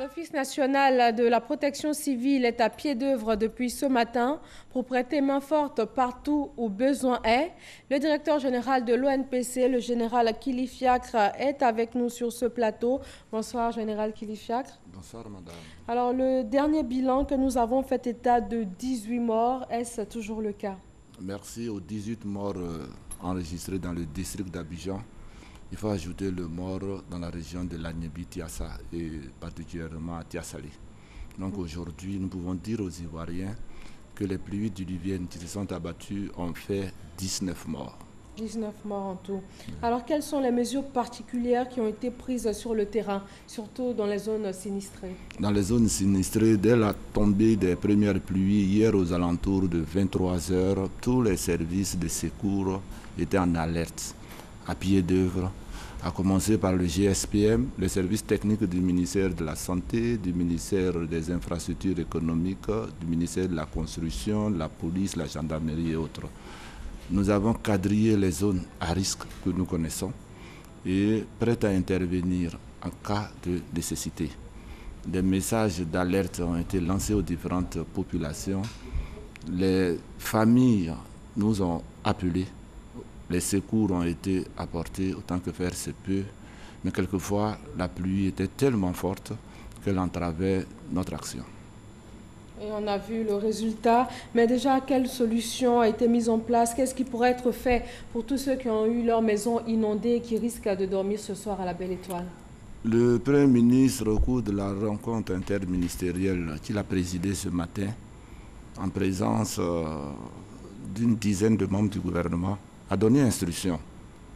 L'Office national de la protection civile est à pied d'œuvre depuis ce matin pour prêter main forte partout où besoin est. Le directeur général de l'ONPC, le général Kilifiacre, est avec nous sur ce plateau. Bonsoir, général Kilifiacre. Bonsoir, madame. Alors, le dernier bilan que nous avons fait état de 18 morts, est-ce toujours le cas? Merci aux 18 morts enregistrés dans le district d'Abidjan. Il faut ajouter le mort dans la région de l'Agnebi-Tiassa et particulièrement à Tiassalé. Donc aujourd'hui, nous pouvons dire aux Ivoiriens que les pluies diluviennes qui se sont abattues ont fait 19 morts. 19 morts en tout. Alors, quelles sont les mesures particulières qui ont été prises sur le terrain, surtout dans les zones sinistrées? Dans les zones sinistrées, dès la tombée des premières pluies, hier aux alentours de 23 h, tous les services de secours étaient en alerte, à pied d'œuvre, à commencer par le GSPM, le service technique du ministère de la Santé, du ministère des Infrastructures économiques, du ministère de la Construction, la police, la gendarmerie et autres. Nous avons quadrillé les zones à risque que nous connaissons et prêts à intervenir en cas de nécessité. Des messages d'alerte ont été lancés aux différentes populations. Les familles nous ont appelés. Les secours ont été apportés autant que faire se peut, mais quelquefois la pluie était tellement forte qu'elle entravait notre action. Et on a vu le résultat, mais déjà, quelle solution a été mise en place? Qu'est-ce qui pourrait être fait pour tous ceux qui ont eu leur maison inondée et qui risquent de dormir ce soir à la Belle Étoile? Le Premier ministre, au cours de la rencontre interministérielle qu'il a présidée ce matin, en présence d'une dizaine de membres du gouvernement, a donné instruction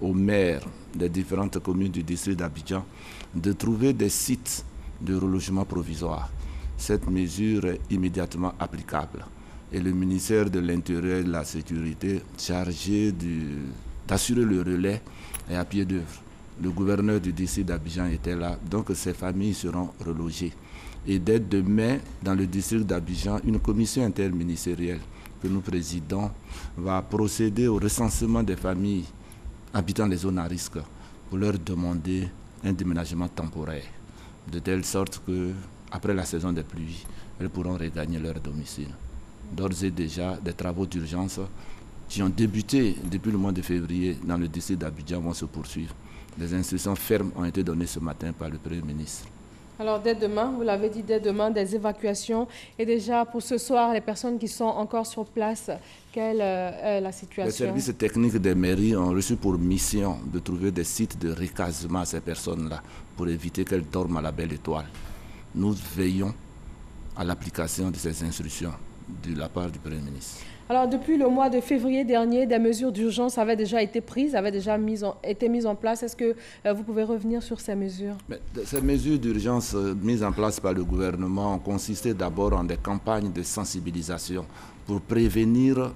aux maires des différentes communes du district d'Abidjan de trouver des sites de relogement provisoire. Cette mesure est immédiatement applicable et le ministère de l'Intérieur et de la Sécurité, chargé d'assurer le relais, est à pied d'œuvre. Le gouverneur du district d'Abidjan était là, donc ces familles seront relogées. Et dès demain, dans le district d'Abidjan, une commission interministérielle que nous présidons va procéder au recensement des familles habitant les zones à risque pour leur demander un déménagement temporaire, de telle sorte que après la saison des pluies, elles pourront regagner leur domicile. D'ores et déjà, des travaux d'urgence qui ont débuté depuis le mois de février dans le district d'Abidjan vont se poursuivre. Des instructions fermes ont été données ce matin par le Premier ministre. Alors, dès demain, vous l'avez dit, dès demain, des évacuations. Et déjà, pour ce soir, les personnes qui sont encore sur place, quelle est la situation? Les services techniques des mairies ont reçu pour mission de trouver des sites de recasement à ces personnes-là pour éviter qu'elles dorment à la Belle Étoile. Nous veillons à l'application de ces instructions de la part du Premier ministre. Alors, depuis le mois de février dernier, des mesures d'urgence avaient déjà été prises, avaient déjà été mises en place. Est-ce que vous pouvez revenir sur ces mesures? Ces mesures d'urgence mises en place par le gouvernement ont consisté d'abord en des campagnes de sensibilisation pour prévenir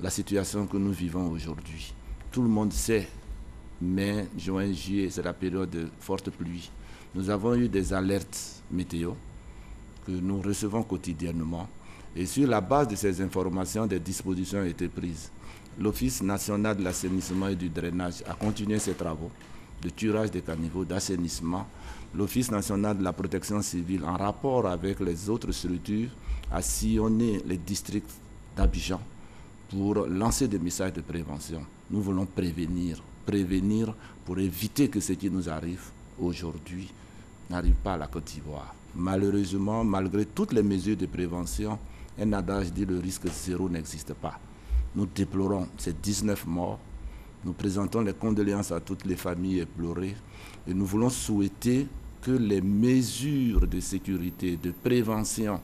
la situation que nous vivons aujourd'hui. Tout le monde sait, mai, juin, juillet, c'est la période de forte pluie. Nous avons eu des alertes météo que nous recevons quotidiennement. Et sur la base de ces informations, des dispositions ont été prises. L'Office national de l'assainissement et du drainage a continué ses travaux de curage des caniveaux, d'assainissement. L'Office national de la protection civile, en rapport avec les autres structures, a sillonné les districts d'Abidjan pour lancer des messages de prévention. Nous voulons prévenir pour éviter que ce qui nous arrive aujourd'hui n'arrive pas à la Côte d'Ivoire. Malheureusement, malgré toutes les mesures de prévention, un adage dit le risque zéro n'existe pas. Nous déplorons ces 19 morts. Nous présentons les condoléances à toutes les familles éplorées et nous voulons souhaiter que les mesures de sécurité, de prévention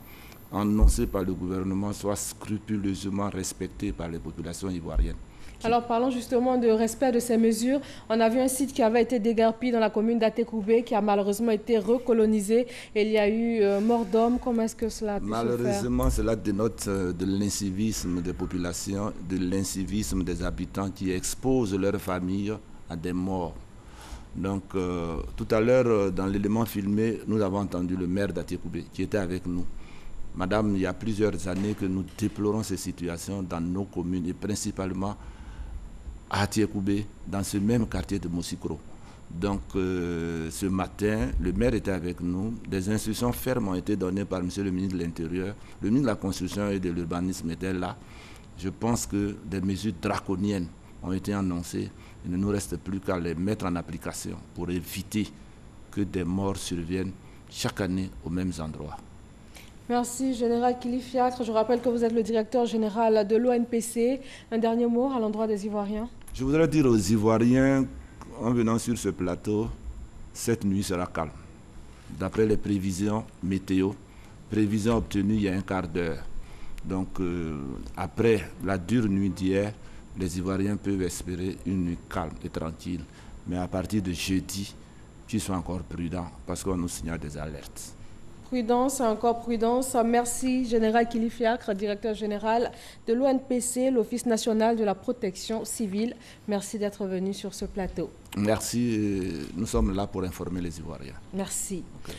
annoncées par le gouvernement soient scrupuleusement respectées par les populations ivoiriennes. Alors, parlons justement de respect de ces mesures. On a vu un site qui avait été déguerpi dans la commune d'Atekoubé, qui a malheureusement été recolonisé. Et il y a eu mort d'homme. Comment est-ce que cela a pu se faire? Malheureusement, cela dénote de l'incivisme des populations, de l'incivisme des habitants qui exposent leurs familles à des morts. Donc, tout à l'heure, dans l'élément filmé, nous avons entendu le maire d'Atekoubé qui était avec nous. Madame, il y a plusieurs années que nous déplorons ces situations dans nos communes et principalement à Atiékoubé, dans ce même quartier de Moussikro. Donc, ce matin, le maire était avec nous. Des instructions fermes ont été données par M. le ministre de l'Intérieur. Le ministre de la Construction et de l'Urbanisme était là. Je pense que des mesures draconiennes ont été annoncées. Il ne nous reste plus qu'à les mettre en application pour éviter que des morts surviennent chaque année aux mêmes endroits. Merci, Général Kili Fiacre. Je rappelle que vous êtes le directeur général de l'ONPC. Un dernier mot à l'endroit des Ivoiriens. Je voudrais dire aux Ivoiriens, en venant sur ce plateau, cette nuit sera calme. D'après les prévisions météo, prévisions obtenues il y a un quart d'heure. Donc, après la dure nuit d'hier, les Ivoiriens peuvent espérer une nuit calme et tranquille. Mais à partir de jeudi, qu'ils soient encore prudents parce qu'on nous signale des alertes. Prudence, encore prudence. Merci, Général Kili Fiacre, directeur général de l'ONPC, l'Office national de la protection civile. Merci d'être venu sur ce plateau. Merci. Nous sommes là pour informer les Ivoiriens. Merci. Okay.